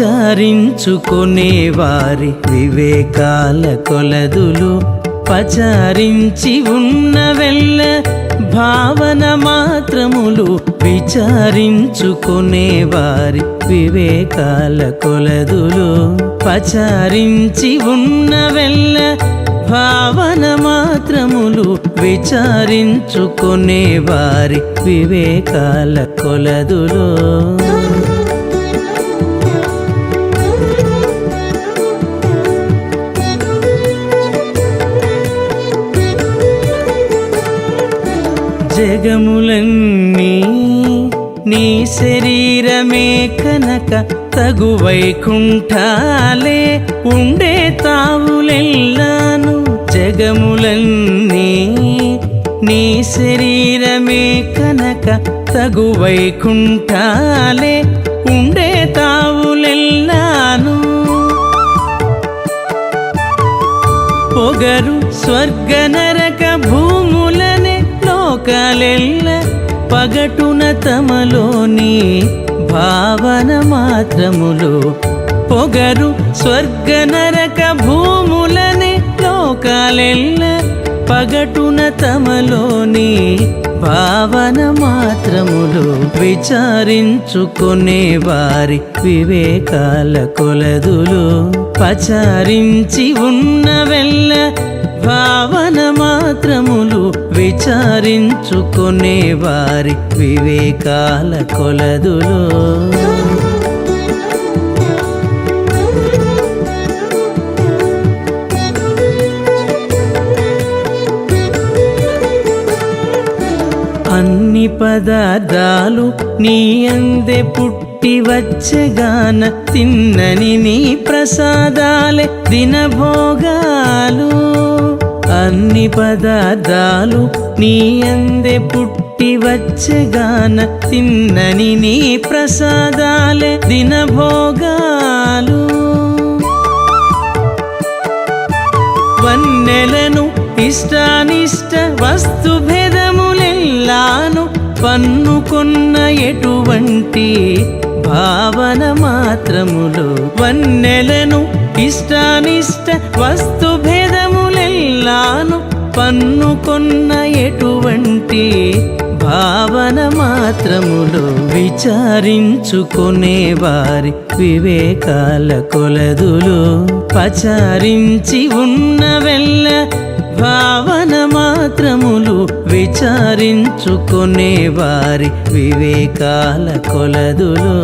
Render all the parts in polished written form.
విచారించుకునే వారి వివేకాల కొలదులు పచారించి ఉన్నవెల్ల భావన మాత్రములు విచారించుకునే వారి వివేకాల కొలదులు పచారించి ఉన్నవెల్ల భావన మాత్రములు విచారించుకునే వారి వివేకాల కొలదులు జగములన్నీ నీ శరీరమే కనుక తగు వైకుంఠాలే ఉండే తావులెల్లాను జగములన్నీ నీ శరీరమే కనుక తగు వైకుంఠాలే ఉండే తావులెల్లాను పొగరు స్వర్గ నరక భూములనే లోకాలెల్ల పగటున తమలోని భావన మాత్రములు పొగరు స్వర్గ నరక భూములనే లోకాలెల్ల పగటున తమలోని భావన మాత్రములు విచారించుకునే వారి వివేకాల కొలదులు పచారించి ఉన్నవెల్ల భావన మాత్రములు విచారించుకునే వారి వివేకాల కొలదులు అన్ని పదార్థాలు నీ అందే పుట్టి వచ్చగాన తిన్నని నీ ప్రసాదాలే దినభోగాలు అన్ని పదార్థాలు నీ అందే పుట్టి వచ్చగాన తిన్నని నీ ప్రసాదాలే దినభోగాలు వన్నెలను ఇష్టానిష్ట వస్తు భేదములెల్లాను పన్నుకొన్న ఎటువంటి భావన మాత్రములు వన్నెలను ఇష్టానిష్ట వస్తు భేదములెల్లాను పన్నుకొన్న ఎటువంటి భావన మాత్రములు విచారించుకునే వారి వివేకాల కొలదులు పచారించి ఉన్నవెల్ల భావన మాత్రములు విచారించుకునే వారి వివేకాల కొలదులు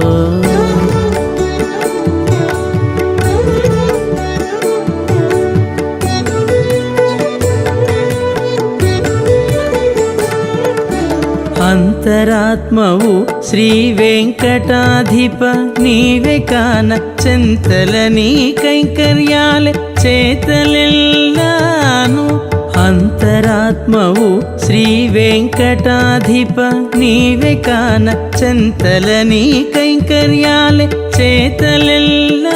అంతరాత్మవు శ్రీ వెంకటాధిప నీవే కాన చెంతల నీ కైంకర్యాలే చేతలెల్లాను అంతరాత్మవు శ్రీ వెంకటాధిప నీవే కాన చెంతల నీ కైంకర్యాలే చేతలెల్లాను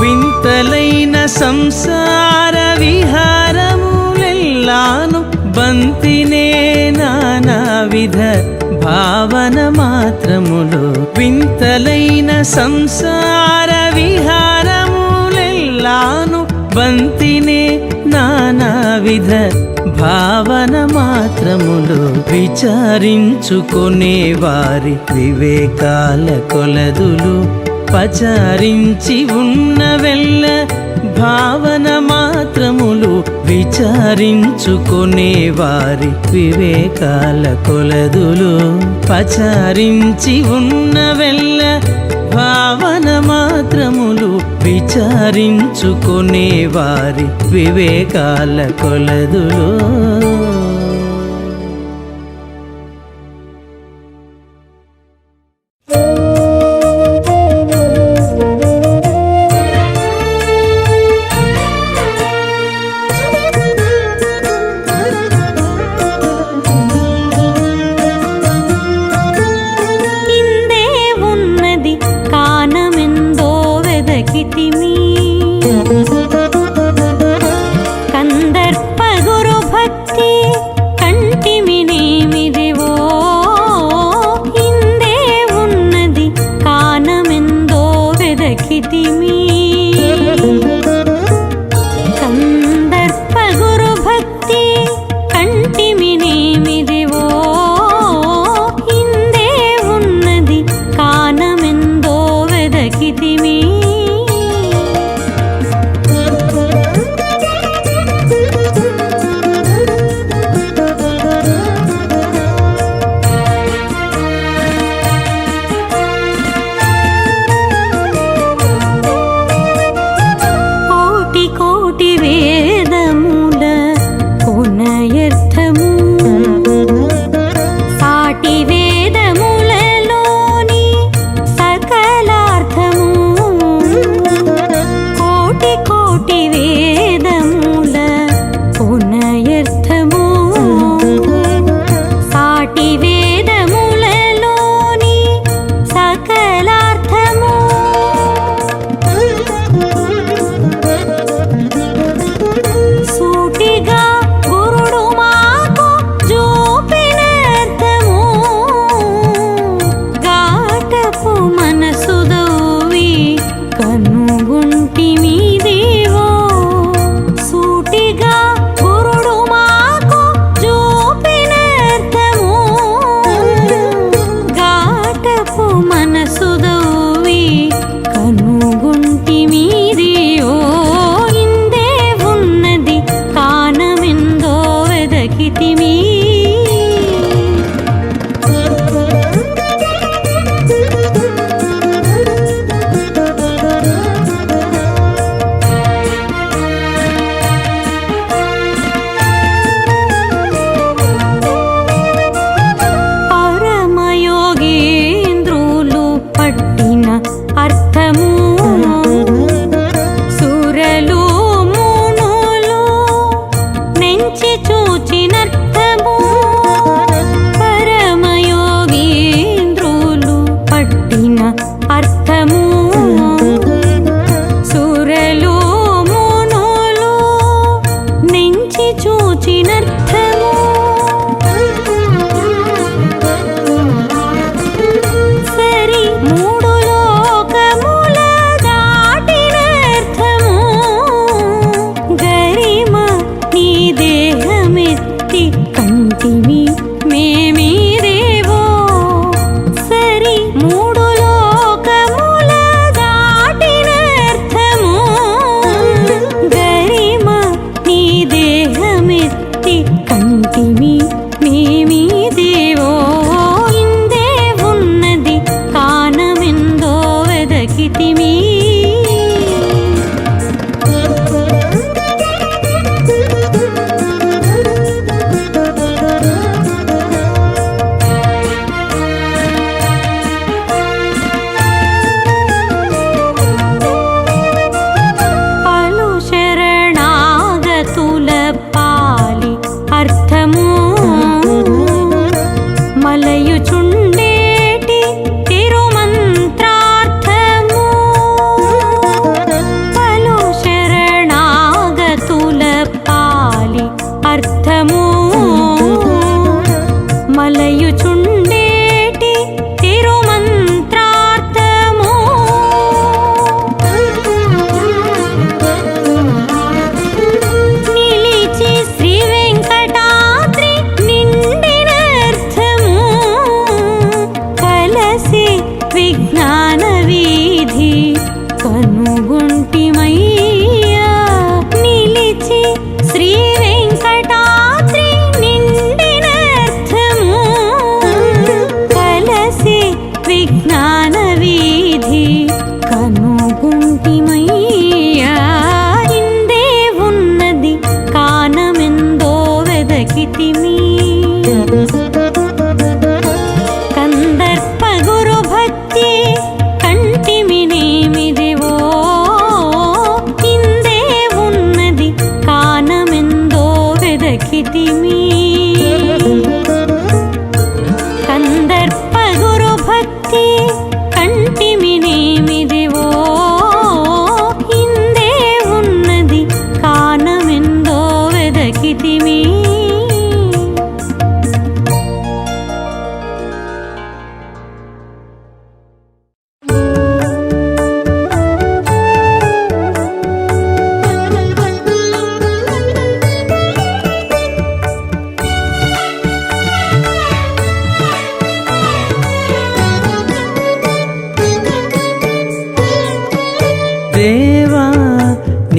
వింతలైన సంసార విహారములెల్లాను బంతినే నానావిధ భావన మాత్రములు వింతలైన సంసార విహారములెల్లాను బంతినే నానావిధ భావన మాత్రములు విచారించుకునే వారి వివేకాల కొలదులు పచారించి ఉన్నవెల్ల భావన మాత్రములు విచారించుకునే వారి వివేకాల కొలదులు పచారించి ఉన్నవెల్ల భావన మాత్రములు విచారించుకునే వారి వివేకాల కొలదులు కంటిమినేమిదివో ఇందే వెదకితిమి కందర్ప గురు భక్తి కంటిమినేమిదివో ఇందే ఉన్నది కానమెందో వెదకితిమి మలయుచుండేటి తిరుమంత్రార్థము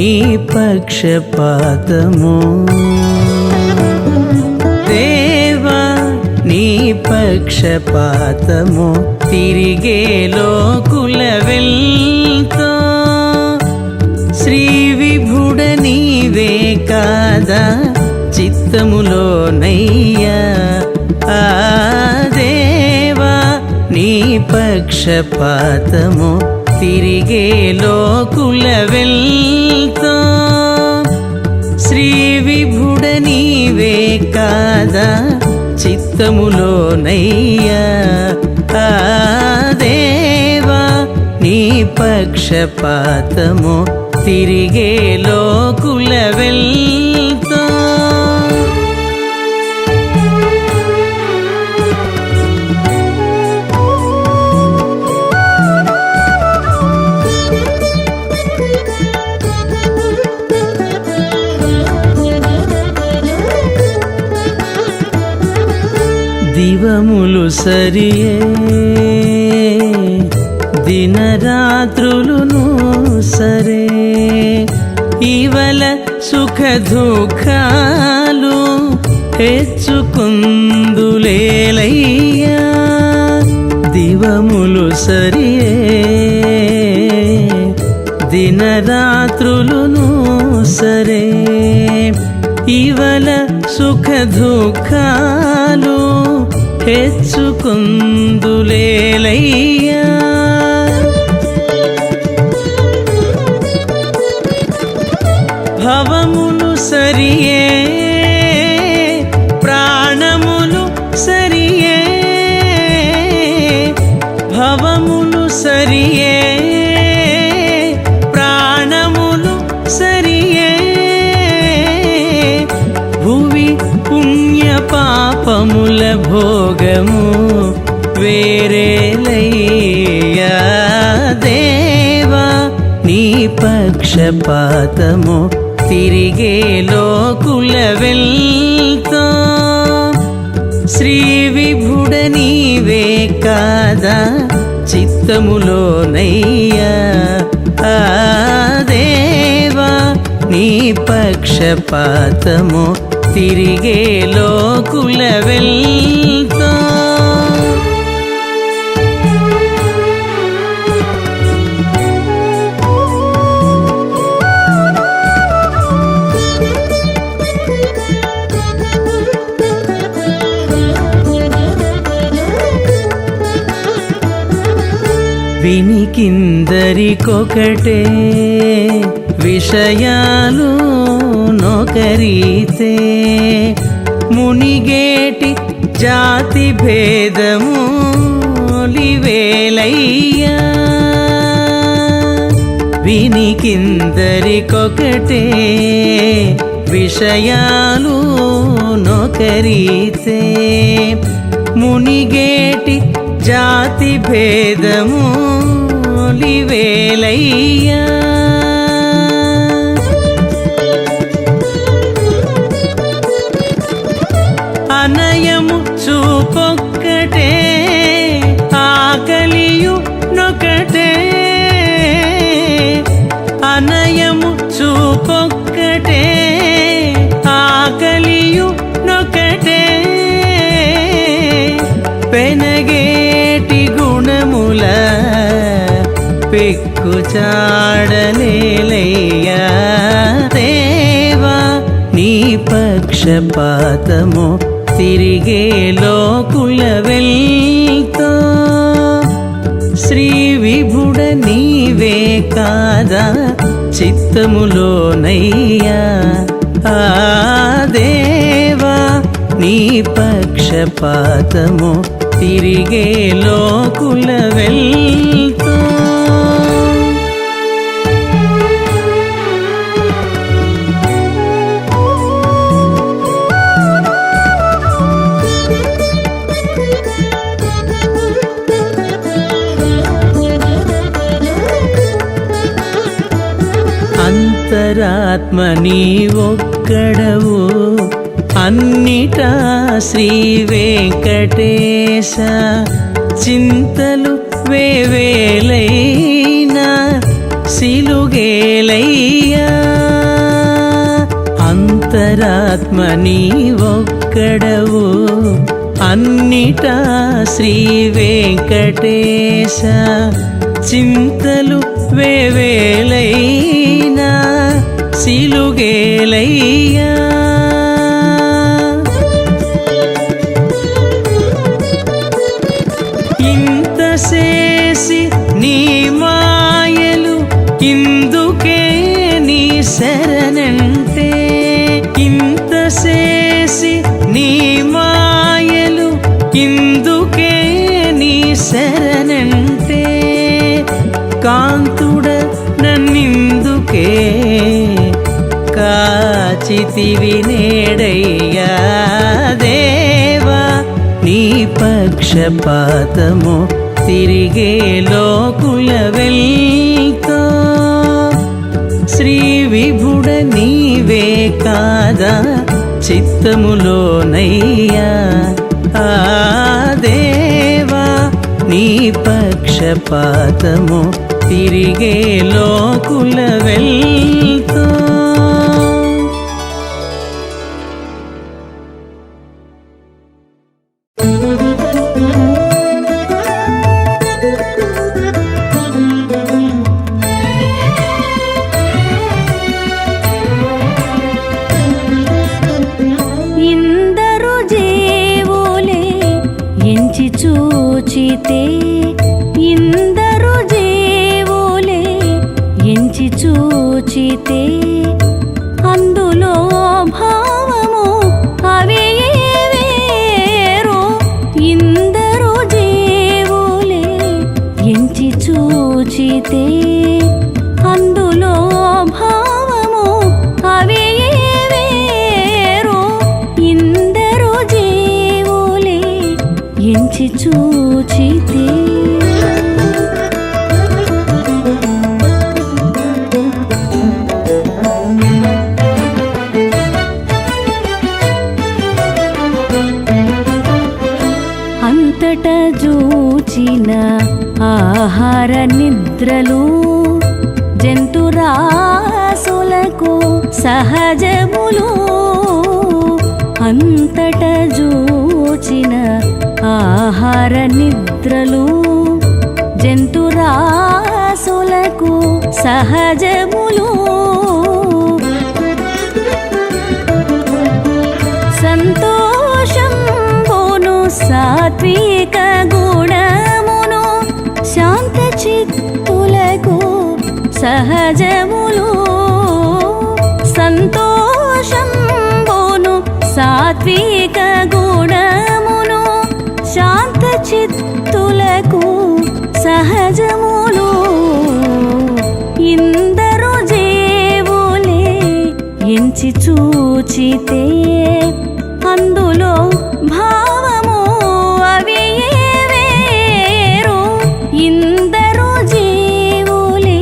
నీ పక్షపాతము దేవా నీ పక్షపాతము తిరిగే లోకుల వెల్తో శ్రీ విభుడ నీవే కాదా చిత్తములోనయ్యా ఆ దేవా నీ పక్షపాతము తిరిగే లోకుల వెల్తో శ్రీ విభుడ నీవే కాదా చిత్తములోనయ్యా ఆ దేవా నీ పక్షపాతము తిరిగే లోకుల వెల్తో దివములు సరియే దినరాత్రులును సరే ఇవల సుఖ దుఃఖాలు హెచ్చుకుందులేలయ్యా దివములు సరియే దినరాత్రులును సరే ఇవల సుఖ దుఃఖాలు హెచ్చుకుందులేలయ్యా భవములు సరియే ప్రాణములు సరియే భవములు సరియే ప్రాణములు సరియే భువి పుణ్య పాపముల భోగము వేరేలయ్యా దేవా నీ పక్షపాతము తిరిగే లోకుల వెల్తో శ్రీ విభుడ నీవే కాదా చిత్తములోనయ్యా ఆ దేవా నీ పక్షపాతము తిరిగే లోకుల వెల్తో వినికిందరికొకటే విషయాలు నొకరీతే మునిగేటి జాతి భేదము లివేలయ్యా వినికిందరికొకటే విషయాలు నొకరీతే మునిగేటి జాతి భేదము లివేలయ్యా అనయము చూపొక్కటే ఆకలియు నొకటే అనయము చూపొక్కటే ఆకలియు నొకటే పెనగేటి గుణముల పెక్కు చాడలేలయ్యా దేవా నీ పక్షపాతము తిరిగే లోకుల వెల్తో శ్రీ విభుడ నీవే కాదా చిత్తములోనయ్యా ఆ దేవా నీ పక్షపాతము తిరిగే లోకుల వెల్తో అంతరాత్మ నీ ఒక్కడవు అన్నిటా శ్రీ వెంకటేశ చింతలు వేవేలైనా సిలుగేలయ్యా అంతరాత్మ నీ ఒక్కడవు అన్నిటా శ్రీ వెంకటేశ చింతలు వేవేలైనా సిలుగేలయ్యా ఇంత చేసి నీ మాయలు ఇందుకే నీ శరణంటే ఇంత చేసి నీ మాయలు ఇందుకే నీ శరణంటే కాంతుడ నన్నిందుకే కాచితివి నేడయ్యా దేవా నీ పక్షపాతము తిరిగే లోకుల వెల్తో శ్రీ విభుడ నీవే కాదా చిత్తములోనయ్యా ఆ దేవా నీ పక్షపాతము తిరిగే లోకుల వెల్తో ఇందరు జేవులే ఎంచి చూచితే ఇందరు జేవులే ఎంచి చూచితే అందులో భావము అవే వేరు ఇందరు జేవులే ఎంచి చూచితే అందులో భావము అవే వేరు ఇందరు జేవులే ఎంచి చూచితే అంతట జూచిన ఆహార నిద్రలు జంతురాసులకు సహజములు అంతట జూచిన ఆహార నిద్రలు జంతురాసులకు సహజములు సంతోషంబును సాత్విక గుణమును శాంత చిత్తులకు సహజములు సంతోషంబును సాత్విక గుణమును శాంత చిత్తులకు సహజములు ఇందరు జేవులే ఎంచి చూచితే అందులో భావము అవే వేరు ఇందరు జీవులే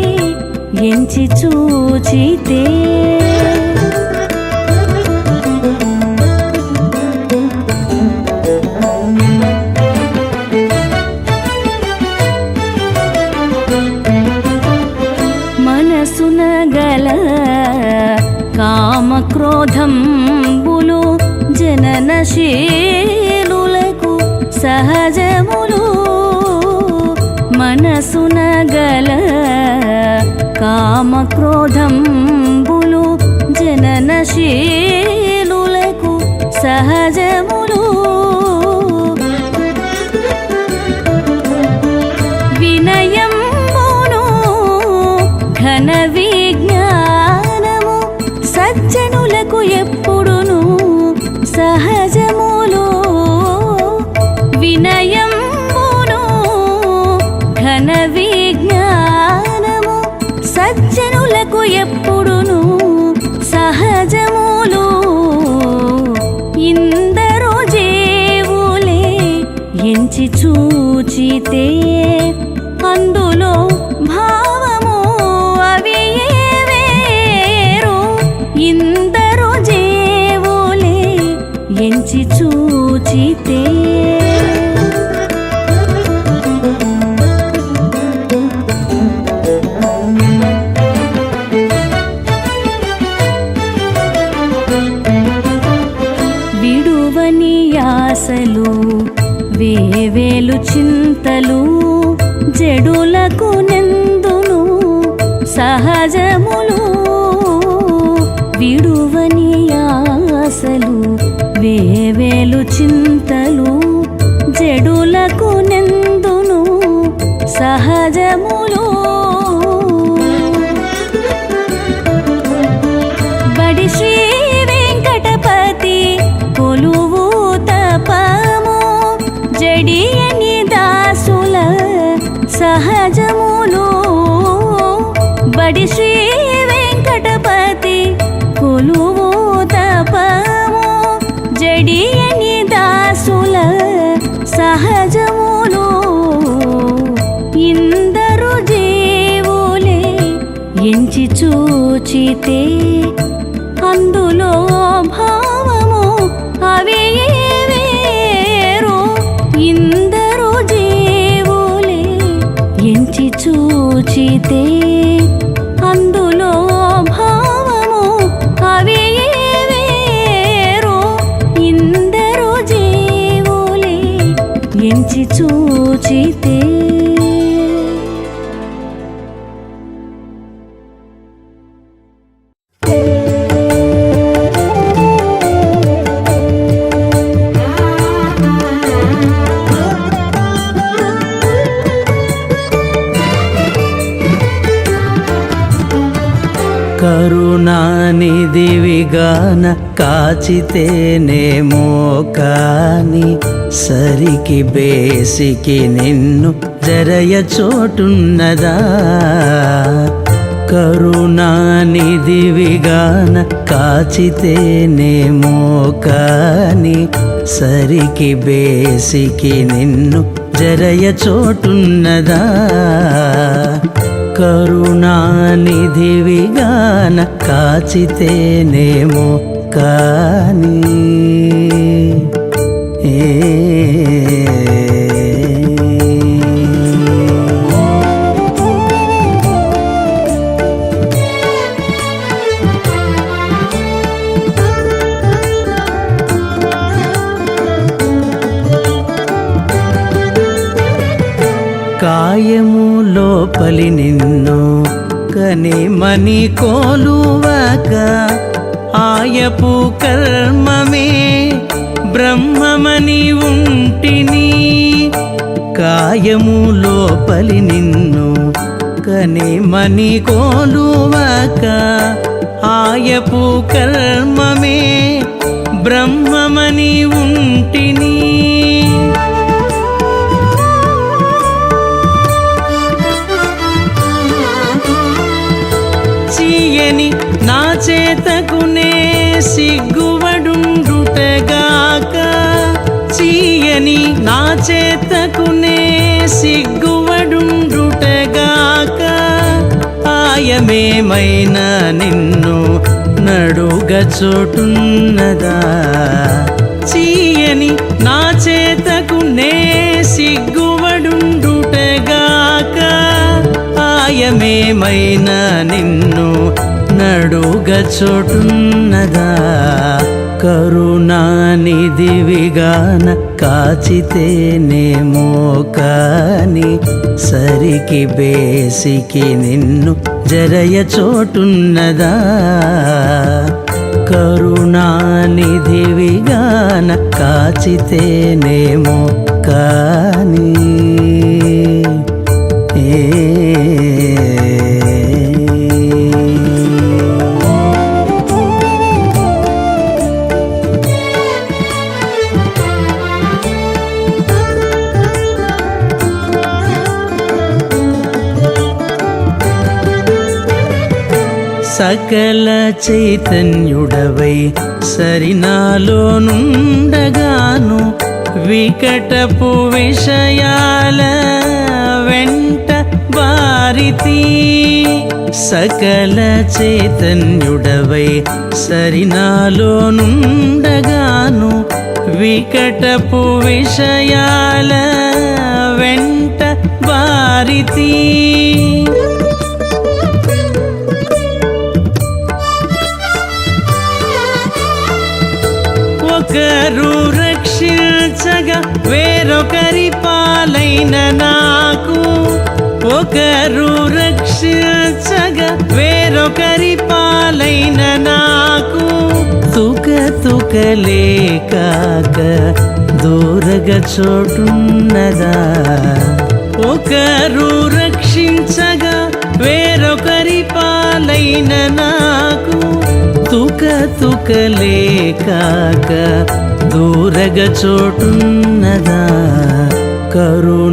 ఎంచి చూచితే మనసున గల కామక్రోధంబులు జననశీలులకు సహజములు మనసున గల కామక్రోధంబులు జననశీలులకు సహజములు వినయంబును ఘన విజ్ఞానము సజ్జనులకు ఎప్పుడును సహజములు వినయంబును ఘన విజ్ఞానము సజ్జనులకు ఎప్పుడును సహజములు ఇందరు జేవులే ఎంచి చూచితే అందులో భావము అవే వేరు ఇందరు జేవులే ఎంచి చూచితే సహజములు విడువని ఆశలు వేవేలు చింతలు జడులకు నెందును సహజములు బడి శ్రీ వెంకటపతి కొలువు తపము జడియని దాసుల సహజములు బడి శ్రీ వెంకటపతి కొలువు తపము జడియని దాసుల సహజములు ఇందరు జీవులే ఎంచి చూచితే అందులో భావము అవి వేరు ఇందరు జీవులే ఎంచి చూచితే అందులో భావము అవి వేరు ఇందరు జీవులే ఎంచి చూచితే కరుణానిధివిగాన కాచితేనేమో కాని సరికి బేసికి నిన్ను జరయ చోటున్నదా కరుణానిధివిగాన కాచితేనేమో కాని సరికి బేసికి నిన్ను జరయ చోటున్నదా కరుణానిధివిగాన కాచితేనేమో కాని కాయము లోపలి నిన్ను కనిమని కోలువక ఆయపు కర్మమే బ్రహ్మమని ఉంటిని కాయము లోపలి నిన్ను కనిమని కోలువక ఆయపు కర్మమే బ్రహ్మమని ఉంటిని చీయని నా చేతకునే సిగ్గువడుండుటగాక చీయని నా చేతకునే సిగ్గువడుండుటగాక ఆయమేమైనా నిన్ను నడుగ చోటున్నదా చీయని నా చేతకునే సిగ్గువడుండుటగాక ఆయమేమైనా నిన్ను నడుగ చోటున్నదా కరుణానిధివిగాన కాచితేనేమో కాని సరికి బేసికి నిన్ను జరయ చోటున్నదా కరుణానిధివిగాన కాచితేనేమో కాని సకల చైతన్యుడవై సరినాలోనుండగాను వికటపు విషయాల వెంట వారితి సకల చైతన్యుడవై సరినాలోనుండగాను వికటపు విషయాల వెంట వారితి ఒకరు రక్షించగా వేరొకరి పాలైన నాకు ఒకరు రక్షించగా లేకాక దూరగా చోటున్నదా ఒకరు రక్షించగా వేరొకరి పాలైన నాకు తుక లేకాక దూరగా చోటున్నదా కరుణానిధివిగాన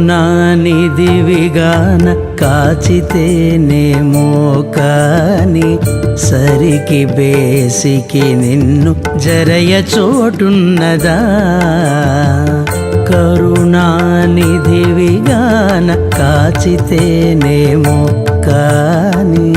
కాచితేనేమో కాని సరికి బేసికి నిన్ను జరయ చోటున్నదా కరుణానిధివిగాన కాచితేనేమో కాని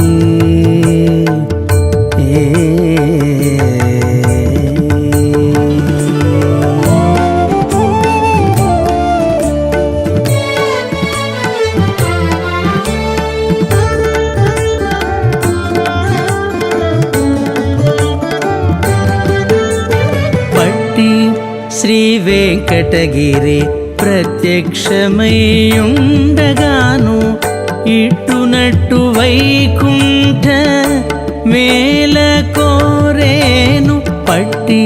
శ్రీ వెంకటగిరి ప్రత్యక్షమయ్యుండగాను ఇట్టునట్టు వైకుంఠ మేల కోరేను పట్టి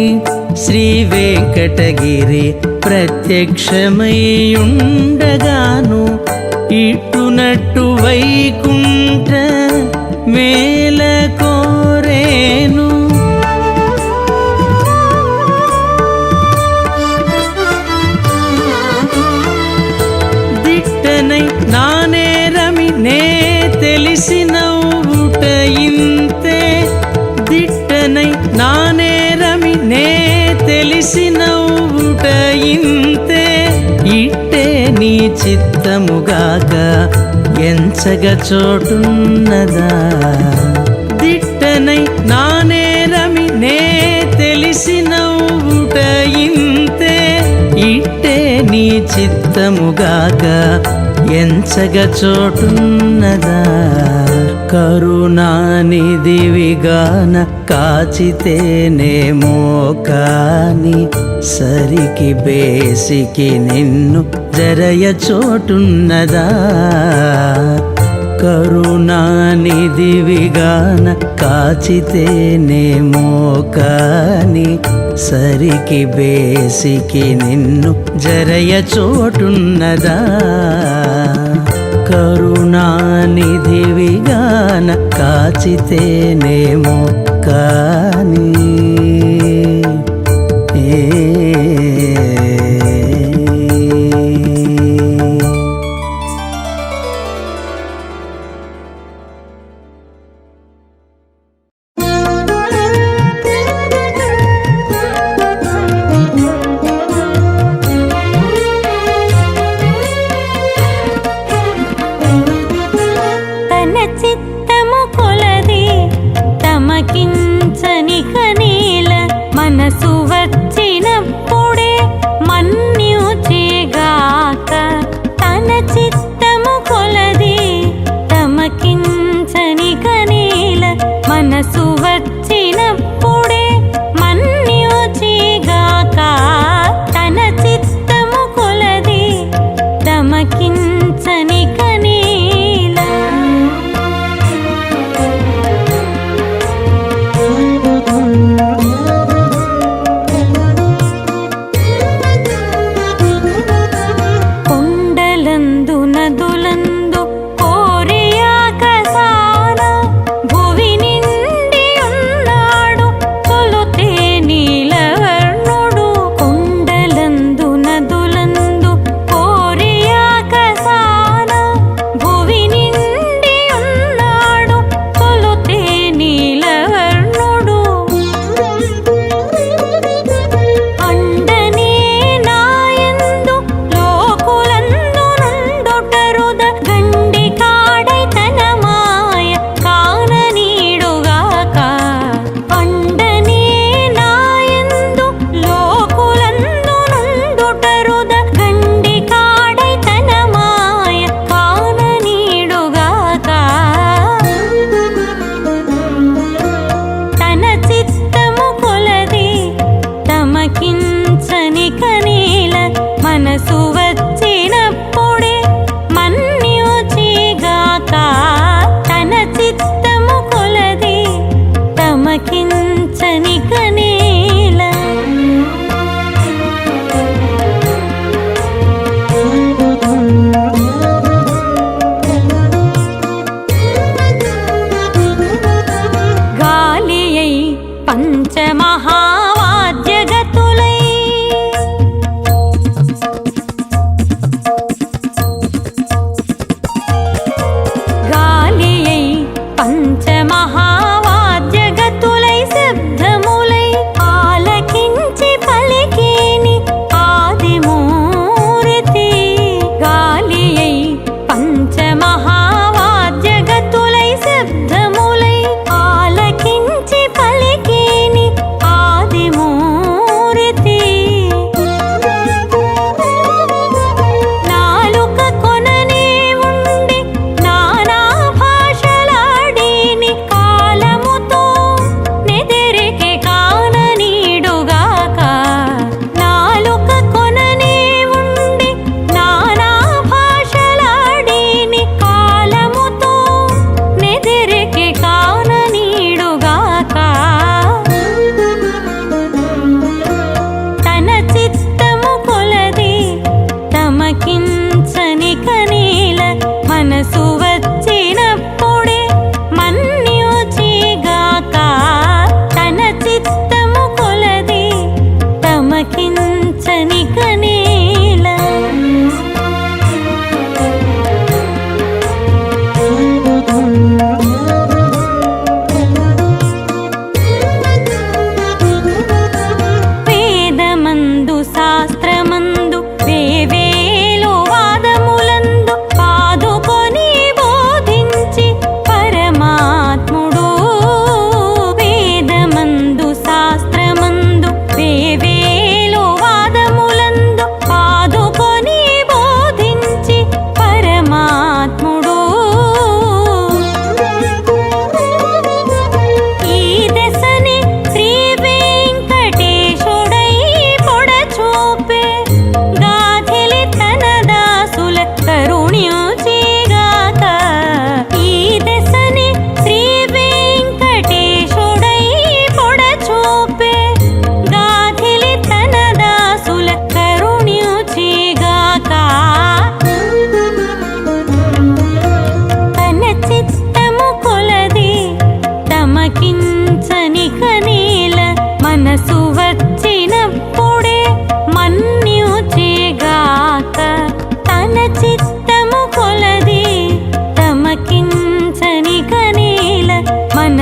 శ్రీ వెంకటగిరి ప్రత్యక్షమయ్యుండగాను ఇట్టునట్టు వైకుంఠ మేల కోరేను నానేరమి నే తెలిసినవుట ఇంతే దిట్టనై నానేరమి నే తెలిసినవుట ఇంతే ఇట్టే నీ చిత్తముగాక ఎంచగ చోటున్నదా దిట్టనై నానేరమి నే తెలిసినవుట ఇంతే ఇట్టే నీ చిత్తముగాక ఎంచగ చోటున్నదా కరుణానిధివిగాన కాచితేనేమో కాని సరికి బేసికి నిన్ను జరయ చోటున్నదా కరుణానిధివిగాన కాచితేనేమో కాని సరికి బేసికి నిన్ను జరయ చోటున్నదా కరుణానిధివిగాన కాచితేనేమో కాని చిత్తము కొలది తమకించని కని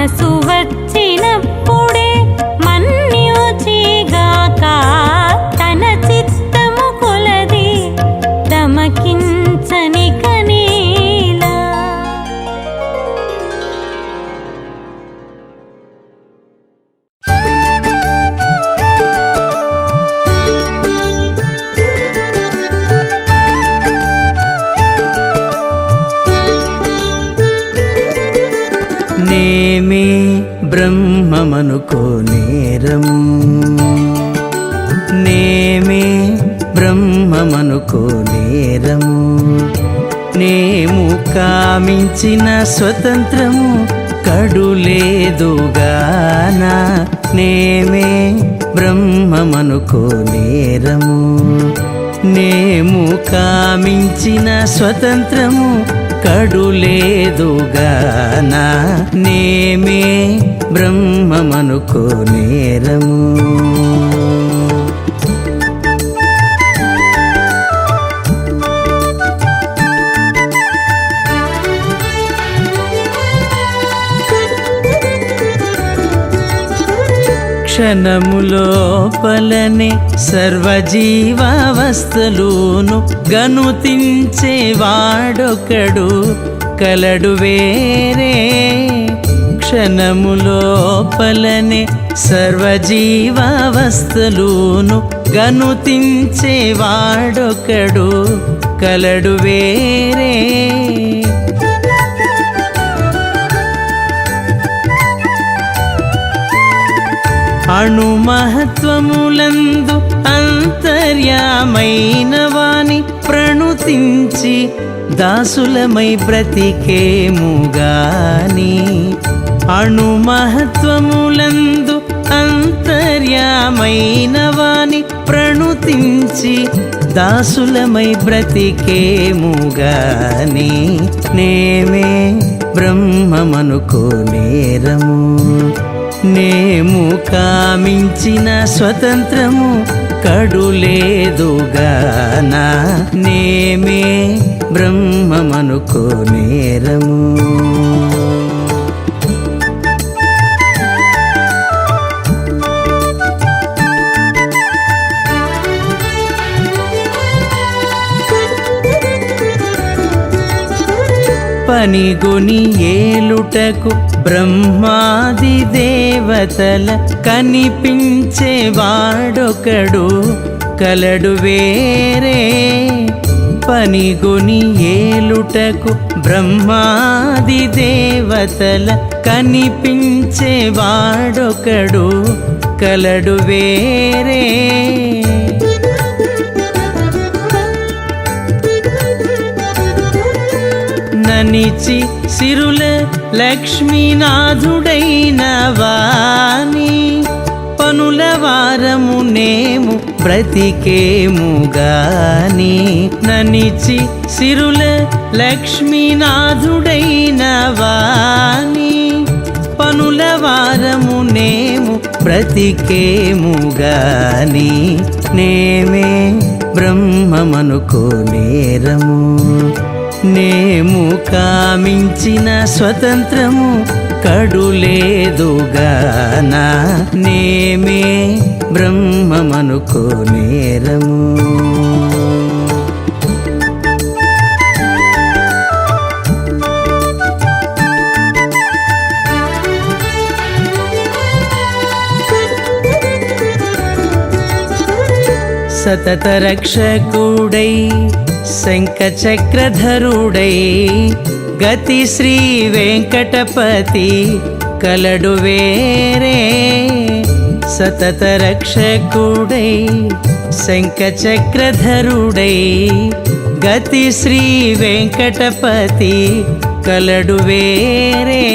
మనసు వచ్చినప్పుడే మన్యుచిగాక తన చిత్తము కొలది తమకించని కనీలా. నేమే బ్రహ్మమనుకో నేరం, నేమే బ్రహ్మమనుకో నేరం. నేము కామించిన స్వతంత్రము కడులేదుగానా. నేమే బ్రహ్మమనుకో నేరము, నేము కామించిన స్వతంత్రము కడులేదుగానా. నేమే బ్రహ్మమనుకో నేరము. క్షణములోపలనే సర్వజీవావస్థలును గనుతించేవాడొకడు కలడు వేరే. క్షణములోపలనే సర్వజీవావస్థలును గనుతించేవాడొకడు కలడు వేరే. అణు మహత్వములందు అంతర్యామైన వాని ప్రణుతించి దాసులమై బ్రతికేముగాని. అణు మహత్వములందు అంతర్యామైన వాని ప్రణుతించి దాసులమై బ్రతికేముగాని. నేమే బ్రహ్మమనుకో నేరము, నేము కామించిన స్వతంత్రము కడులేదుగానా. నేమే బ్రహ్మమనుకో నేరము. పనిగొని ఏలుటకు బ్రహ్మాది దేవతల కనిపించేవాడొకడు కలడు వేరే. పనిగొని ఏలుటకు బ్రహ్మాది దేవతల కనిపించేవాడొకడు కలడు వేరే. ననిచి సిరుల లక్ష్మీనాథుడైన వాని పనుల వారము నేము బ్రతికేముగాని. ననిచి సిరుల లక్ష్మీనాథుడైన వాని పనుల వారము నేము బ్రతికేముగాని. నేమే బ్రహ్మమనుకో నేరము, నేము కామించిన స్వతంత్రము కడులేదుగానా. నేమే బ్రహ్మమనుకో నేరము. సతత రక్షకుడై శంఖచక్రధరుడై గతి శ్రీ వెంకటపతి కలడు వేరే. సతత రక్షకుడై శంఖచక్రధరుడై గతి శ్రీ వెంకటపతి కలడు వేరే.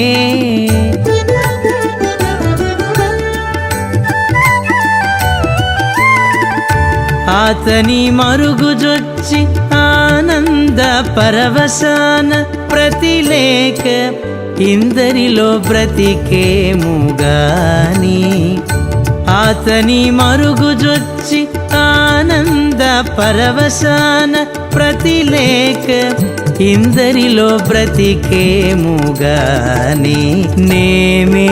ఆతని మరుగుజొచ్చి ఆనంద పరవశాన ప్రతిలేక ఇందరిలో బ్రతికేముగాని. ఆతని మరుగుజొచ్చి ఆనంద పరవశాన ప్రతిలేక ఇందరిలో బ్రతికేముగాని. నేమే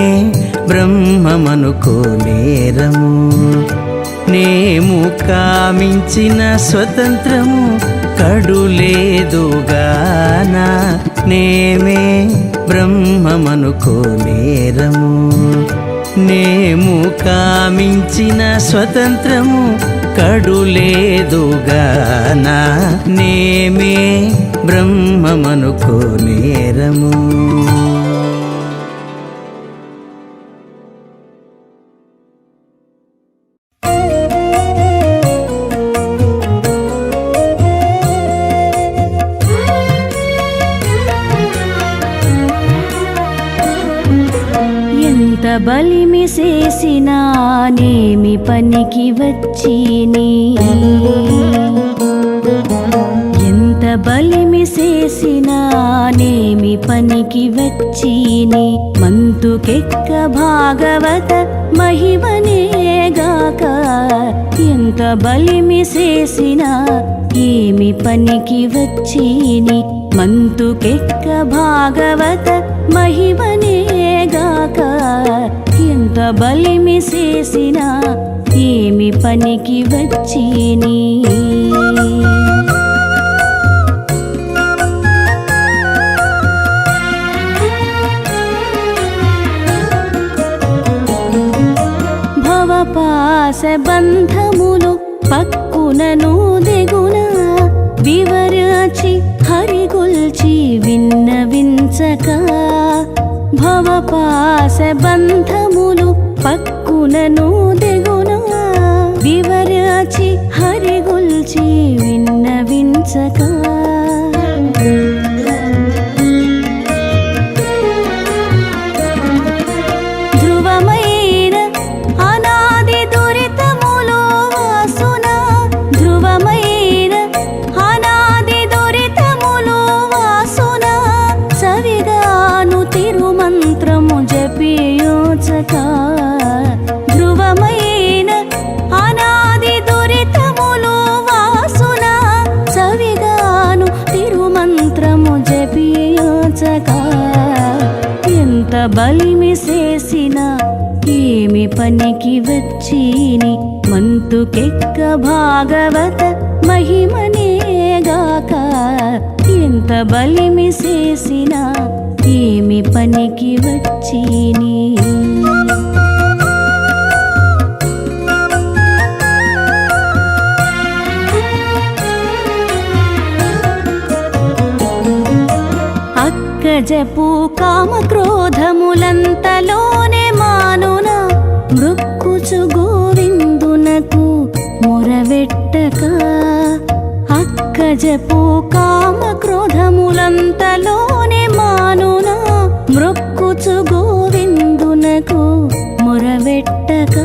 బ్రహ్మమనుకోనేరము నేము కామించిన స్వతంత్రము కడులేదుగానా నేమే బ్రహ్మమనుకోనేరము నేము కామించిన స్వతంత్రము కడులేదుగానా నేమే బ్రహ్మమనుకోనేరము బలిమి చేసినా నేమి పనికి వచ్చిని ఎంత బలిమి చేసినా నేమి పనికి వచ్చిని మంతుకెక్క భాగవత మహిమనేగాక ఎంత బలిమి చేసినా ఏమి పనికి వచ్చిని మంతుకెక్క భాగవత మహిమనేగాక ఎంత బలిమి చేసినా ఏమి పనికి వచ్చిని భవపాస బంధములు పక్కునను దిగున వివరచి హరిగొల్చి విన్నవించక భవపాస బంధములు పక్కునను దిగున వివరచి హరిగొల్చి విన్నవించక ధ్రువమైన అనాది దురితములో వాసున ధ్రువమైన అనాది దురితములో వాసున సవిగాను తిరుమంత్రము జపియోచక ధ్రువమైన అనాది దురితములో వాసున సవిగాను తిరుమంత్రము జపియోచక ఎంత బలిమి చేసినా ఏమి పనికి వచ్చిని మంతుకెక్క భాగవత మహిమనేగాక ఎంత బలిమి చేసినా ఏమి పనికి వచ్చిని అక్కజపు కామక్రోధములంతలోనే మానున మృక్కుచు గోవిందునకు మొరవెట్టక అక్కజపు కామక్రోధములంతలోనే మానున మృక్కుచు గోవిందునకు మొరవెట్టక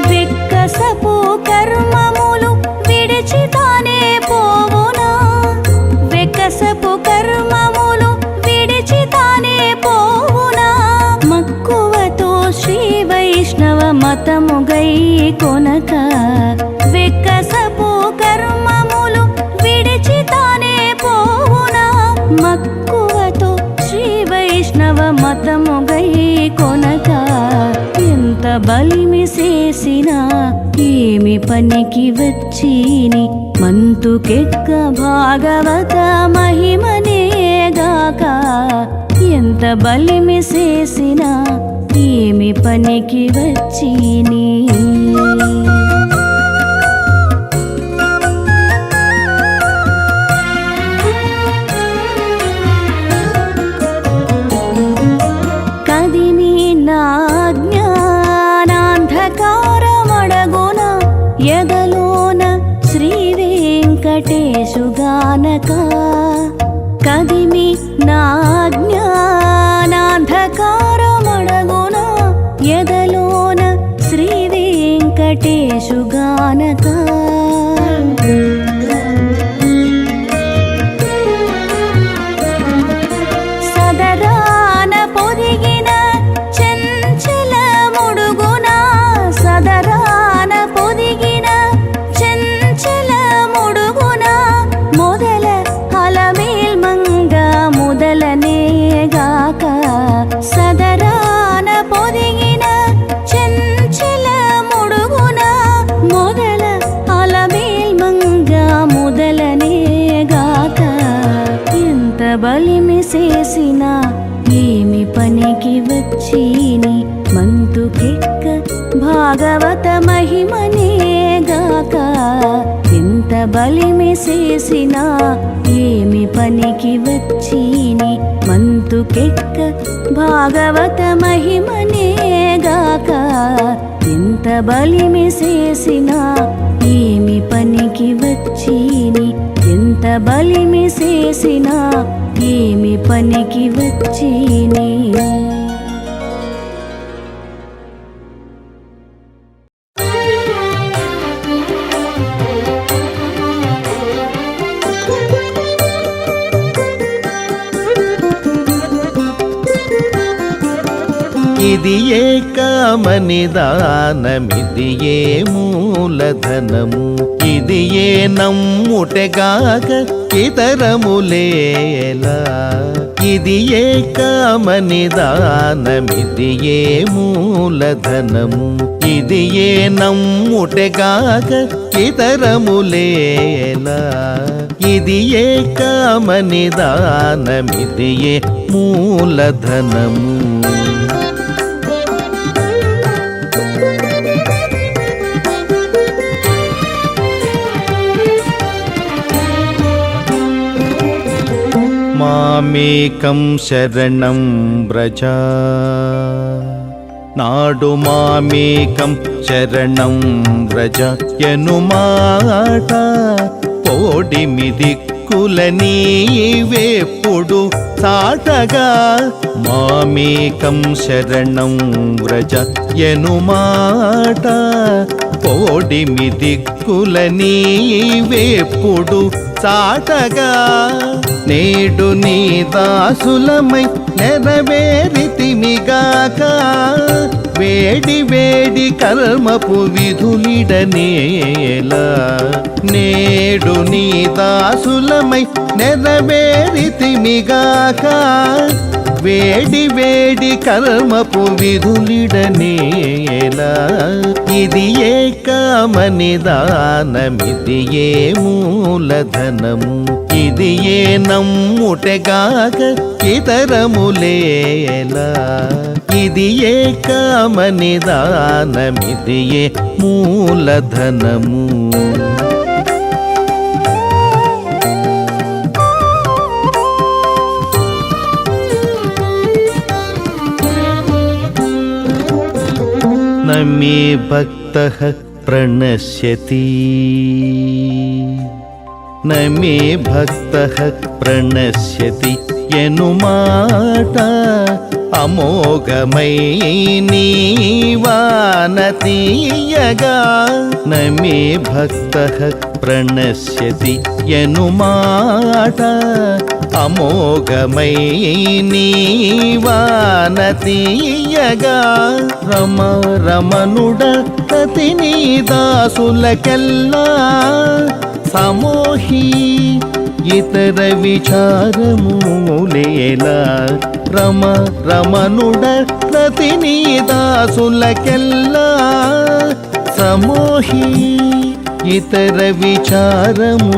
విక్కసపు కర్మములు విడిచి తానే పోవునా వికసపు కర్మములు విడిచి తానే పోవునా మక్కువతో శ్రీ వైష్ణవ మతము గై కొనక వికసపు కర్మములు విడిచి తానే పోవునా మక్కువతో శ్రీ వైష్ణవ మతము గై కొనక ఎంత బలిమి చేసినా ఏమి పనికి వచ్చిని మంతుకెక్క భాగవత మహిమనేగాక ఎంత బలిమి చేసినా ఏమి పనికి వచ్చిని కదిమి నా జ్ఞానాంధకారమడగున ఎదలోన శ్రీ వెంకటేశుగానక కదిమి నా జ్ఞానాంధకారమడగున ఎదలోన శ్రీ వెంకటేశుగానక సదరాన పొదిగిన చెంచల ముడుగున సదరాన పొదిగిన చెంచల ముడుగున మొదల చేసిన ఏమి పనికి వచ్చిని మంతుకెక్క భాగవత మహిమనేగాక ఎంత బలిమి చేసినా ఏమి పనికి వచ్చిని మంతుకెక్క భాగవత మహిమనేగాక ఎంత బలిమి చేసినా ఏమి పనికి వచ్చిని ఎంత బలిమి చేసినా ఏమి పనికి వచ్చిని ఇది ఏ కామనిదానమిది ఏ మూలధనము ఇది ఏ నమ్ముటెగాక ఇతరములేలా ఇది ఏ కామనిదానమిది ఏ మూలధనము ఇది ఏ నమ్ముటెగాక ఇతరములేలా ఇది ఏ కామనిదానమిది ఏ మూలధనము మామేకం శరణం వ్రజ నాడు మామేకం శరణం వ్రజ ఎనుమాట పోడిమి దిక్కుల నీవేప్పుడు సాటగా మామేకం శరణం వ్రజ ఎనుమాట పోడిమి దిక్కుల నీవేప్పుడు సాటగా నేడు నీ దాసులమై నెరవేరితిమిగాక వేడి వేడి కర్మపు విధులిడనేలా నేడు నీ దాసులమై నెరవేరితిమిగాక వేడి వేడి కర్మపు విధులిడనేలా ఇది ఏ కామనిదానమిది ఏ మూలధనము ఇది ఏ నమ్ముటెగాక ఇతరములేలా ఇది ఏ కామనిదానమిది ఏ మూలధనము न मे भक्तः प्रणश्यति न मे भक्तः प्रणश्यति ఎనుమాట అమోఘమై నీవానతీయగా నమే భక్తః ప్రణశ్యతి ఎనుమాట అమోఘమై నీవానతీయగా రమ రమనుడ ప్రతి నీ దాసులకెల్లా సమోహి ఇతర విచారములేలా రమ రమనుడ ప్రతి నీ దాసులకెల్లా సమోహి ఇతర విచారములేలా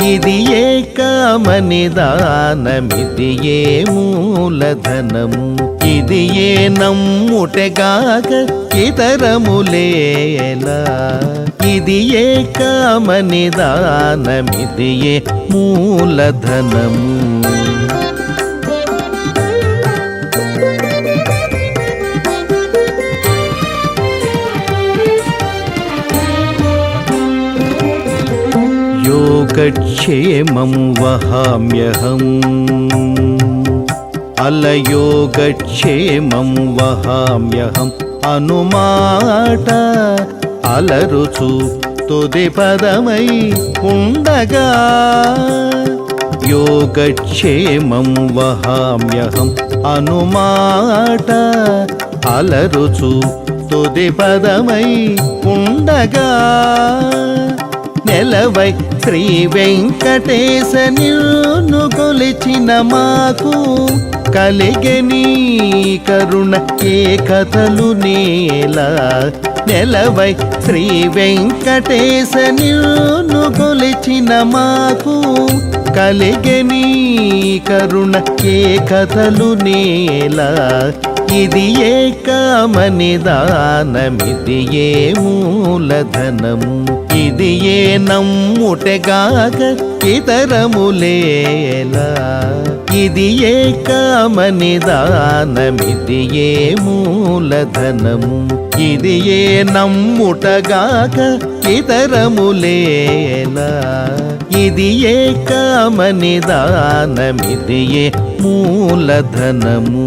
ఇది ఏ కామనిదానమిది ఏ మూలధనము ఇది ఏ నమ్ముటెగాక ఇతరములేలా ఇది ఏ కామనిదానమిది ఏ మూలధనము యోగక్షేమం వహామ్యహం అలయోగక్షేమం వహామ్యహం అనుమాట అలరుచు తుది పదమై ఉండగా యోగక్షేమం వహామ్యహం అనుమాట అలరుచు తుది పదమై ఉండగా నెలవై శ్రీ వెంకటేశ నిన్ను కొలిచిన మాకు కలిగని కరుణ ఏ కథలు నేల నెలవై శ్రీ వెంకటేశ నిన్ను కొలిచిన మాకు కలిగని కరుణ ఏ కథలు నేలా ఇది ఏ కామనిదానమిది ఏ మూలధనము ఇది ఏ నమ్ముటగాక ఇతరములేలా ఇది ఏ కామనిదానమిది ఏ మూలధనము ఇది ఏ నమ్ముటగాక ఇతరములేలా ఇది ఏ కామనిదానమిది ఏ మూలధనము